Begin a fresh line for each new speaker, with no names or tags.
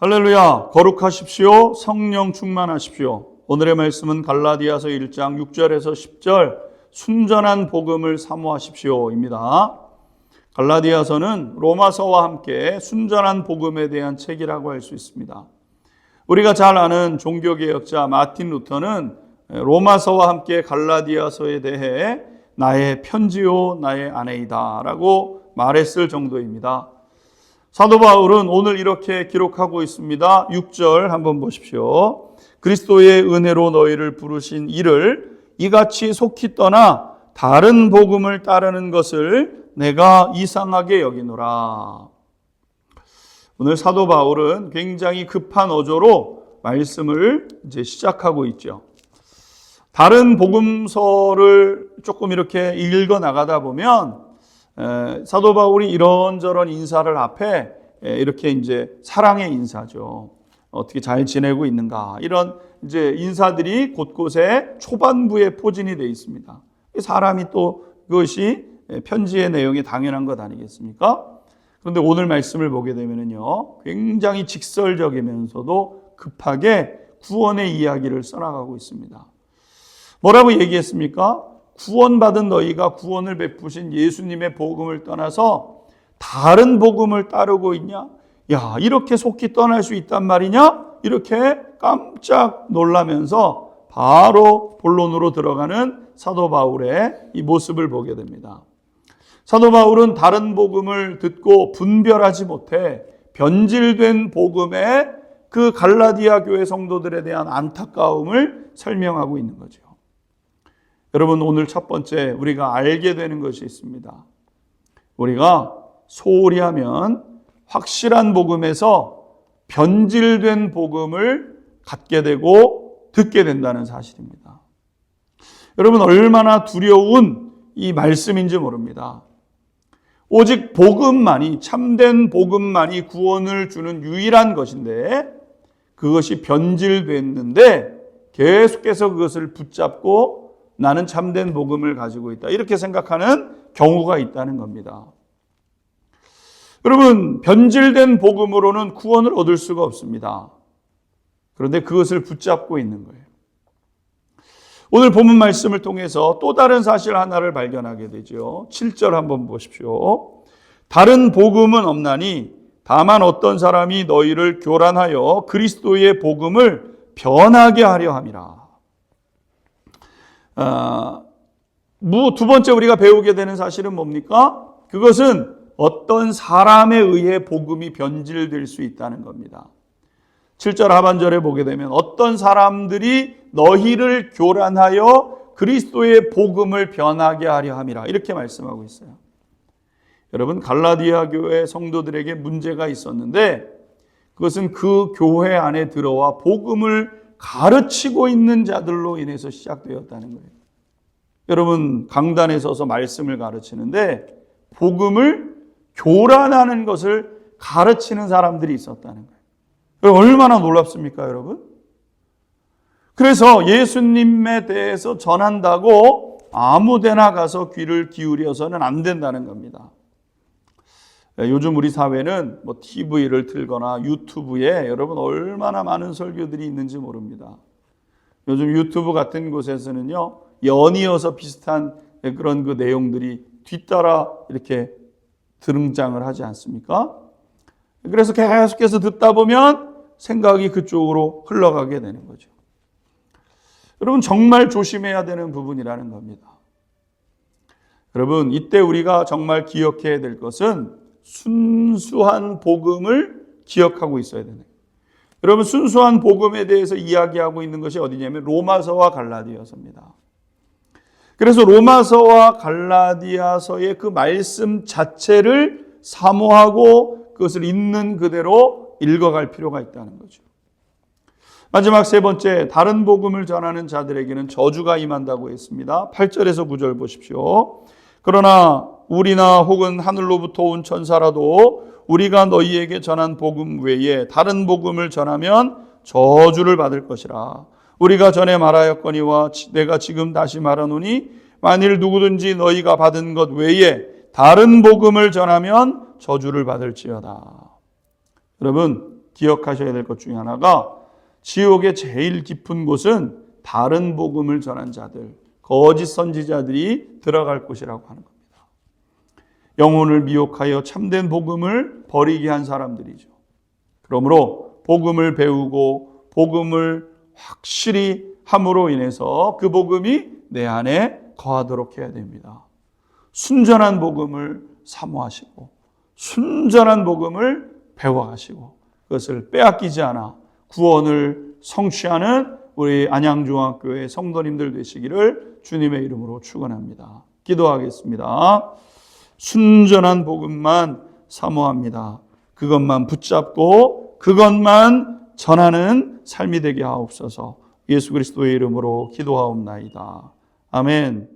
할렐루야, 거룩하십시오. 성령 충만하십시오. 오늘의 말씀은 갈라디아서 1장 6절에서 10절 순전한 복음을 사모하십시오입니다. 갈라디아서는 로마서와 함께 순전한 복음에 대한 책이라고 할 수 있습니다. 우리가 잘 아는 종교개혁자 마틴 루터는 로마서와 함께 갈라디아서에 대해 나의 편지요 나의 아내이다 라고 말했을 정도입니다. 사도 바울은 오늘 이렇게 기록하고 있습니다. 6절 한번 보십시오. 그리스도의 은혜로 너희를 부르신 이를 이같이 속히 떠나 다른 복음을 따르는 것을 내가 이상하게 여기노라. 오늘 사도 바울은 굉장히 급한 어조로 말씀을 이제 시작하고 있죠. 다른 복음서를 조금 이렇게 읽어 나가다 보면 사도 바울이 이런저런 인사를 앞에 이렇게 이제 사랑의 인사죠. 어떻게 잘 지내고 있는가 이런 이제 인사들이 곳곳에 초반부에 포진이 되어 있습니다. 사람이 또 그것이 편지의 내용이 당연한 것 아니겠습니까? 그런데 오늘 말씀을 보게 되면요, 굉장히 직설적이면서도 급하게 구원의 이야기를 써나가고 있습니다. 뭐라고 얘기했습니까? 구원받은 너희가 구원을 베푸신 예수님의 복음을 떠나서 다른 복음을 따르고 있냐? 야, 이렇게 속히 떠날 수 있단 말이냐? 이렇게 깜짝 놀라면서 바로 본론으로 들어가는 사도 바울의 이 모습을 보게 됩니다. 사도 바울은 다른 복음을 듣고 분별하지 못해 변질된 복음에 그 갈라디아 교회 성도들에 대한 안타까움을 설명하고 있는 거죠. 여러분, 오늘 첫 번째 우리가 알게 되는 것이 있습니다. 우리가 소홀히 하면 확실한 복음에서 변질된 복음을 갖게 되고 듣게 된다는 사실입니다. 여러분, 얼마나 두려운 이 말씀인지 모릅니다. 오직 복음만이, 참된 복음만이 구원을 주는 유일한 것인데 그것이 변질됐는데 계속해서 그것을 붙잡고 나는 참된 복음을 가지고 있다, 이렇게 생각하는 경우가 있다는 겁니다. 여러분, 변질된 복음으로는 구원을 얻을 수가 없습니다. 그런데 그것을 붙잡고 있는 거예요. 오늘 본문 말씀을 통해서 또 다른 사실 하나를 발견하게 되죠. 7절 한번 보십시오. 다른 복음은 없나니 다만 어떤 사람이 너희를 교란하여 그리스도의 복음을 변하게 하려 함이라. 두 번째 우리가 배우게 되는 사실은 뭡니까? 그것은 어떤 사람에 의해 복음이 변질될 수 있다는 겁니다. 7절 하반절에 보게 되면 어떤 사람들이 너희를 교란하여 그리스도의 복음을 변하게 하려 함이라, 이렇게 말씀하고 있어요. 여러분, 갈라디아 교회 성도들에게 문제가 있었는데 그것은 그 교회 안에 들어와 복음을 가르치고 있는 자들로 인해서 시작되었다는 거예요. 여러분, 강단에 서서 말씀을 가르치는데 복음을 교란하는 것을 가르치는 사람들이 있었다는 거예요. 얼마나 놀랍습니까, 여러분? 그래서 예수님에 대해서 전한다고 아무데나 가서 귀를 기울여서는 안 된다는 겁니다. 요즘 우리 사회는 TV를 틀거나 유튜브에 여러분 얼마나 많은 설교들이 있는지 모릅니다. 요즘 유튜브 같은 곳에서는요, 연이어서 비슷한 그런 그 내용들이 뒤따라 이렇게 등장을 하지 않습니까? 그래서 계속해서 듣다 보면 생각이 그쪽으로 흘러가게 되는 거죠. 여러분, 정말 조심해야 되는 부분이라는 겁니다. 여러분, 이때 우리가 정말 기억해야 될 것은 순수한 복음을 기억하고 있어야 되는 거예요. 여러분, 순수한 복음에 대해서 이야기하고 있는 것이 어디냐면 로마서와 갈라디아서입니다. 그래서 로마서와 갈라디아서의 그 말씀 자체를 사모하고 그것을 있는 그대로 읽어갈 필요가 있다는 거죠. 마지막 세 번째, 다른 복음을 전하는 자들에게는 저주가 임한다고 했습니다. 8절에서 9절 보십시오. 그러나 우리나 혹은 하늘로부터 온 천사라도 우리가 너희에게 전한 복음 외에 다른 복음을 전하면 저주를 받을 것이라. 우리가 전에 말하였거니와 내가 지금 다시 말하노니 만일 누구든지 너희가 받은 것 외에 다른 복음을 전하면 저주를 받을지어다. 여러분, 기억하셔야 될 것 중에 하나가 지옥의 제일 깊은 곳은 다른 복음을 전한 자들, 거짓 선지자들이 들어갈 곳이라고 하는 겁니다. 영혼을 미혹하여 참된 복음을 버리게 한 사람들이죠. 그러므로 복음을 배우고 복음을 확실히 함으로 인해서 그 복음이 내 안에 거하도록 해야 됩니다. 순전한 복음을 사모하시고 순전한 복음을 배워가시고 그것을 빼앗기지 않아 구원을 성취하는 우리 안양중학교의 성도님들 되시기를 주님의 이름으로 축원합니다. 기도하겠습니다. 순전한 복음만 사모합니다. 그것만 붙잡고 그것만 전하는 삶이 되게 하옵소서. 예수 그리스도의 이름으로 기도하옵나이다. 아멘.